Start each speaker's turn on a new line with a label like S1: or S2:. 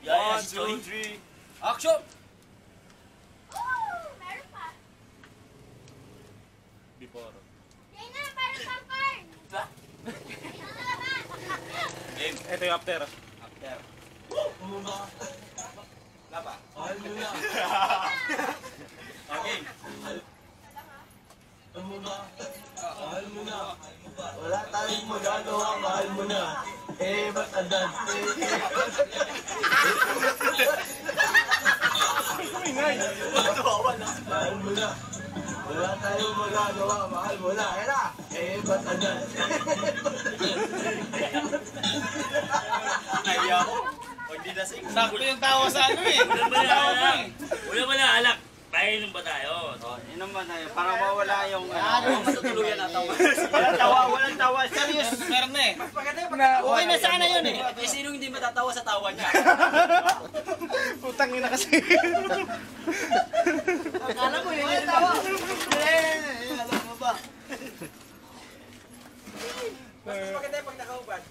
S1: 1, 2, 3, action!
S2: Meron pa.
S1: Before.
S2: Yan na, parang popcorn. Ito na naman.
S1: Game.
S3: Ito yung after.
S1: After. Wala pa. Okay.
S4: Wala tayong magagawa, mahal mo na. Eh, ba't agad? Mahal mo na. Wala tayong magagawa, mahal mo na. Ayan na. Eh, ba't agad?
S1: Kaya ko. Pag di nasing.
S3: Sakto yung tawa sa ano eh.
S5: Wala ba na alak? Painom ba tayo?
S1: Inom ba tayo? Para mawala yung matutuluyan na tawa.
S3: Walang tawa. Serious. Meron na eh.
S1: Okay na sana yun eh. Eh sino hindi matatawa sa tawa niya?
S3: Putang ina kasi.
S1: Akala mo yun yung tawa. Alam mo ba? Mas maganda pag nakaubad.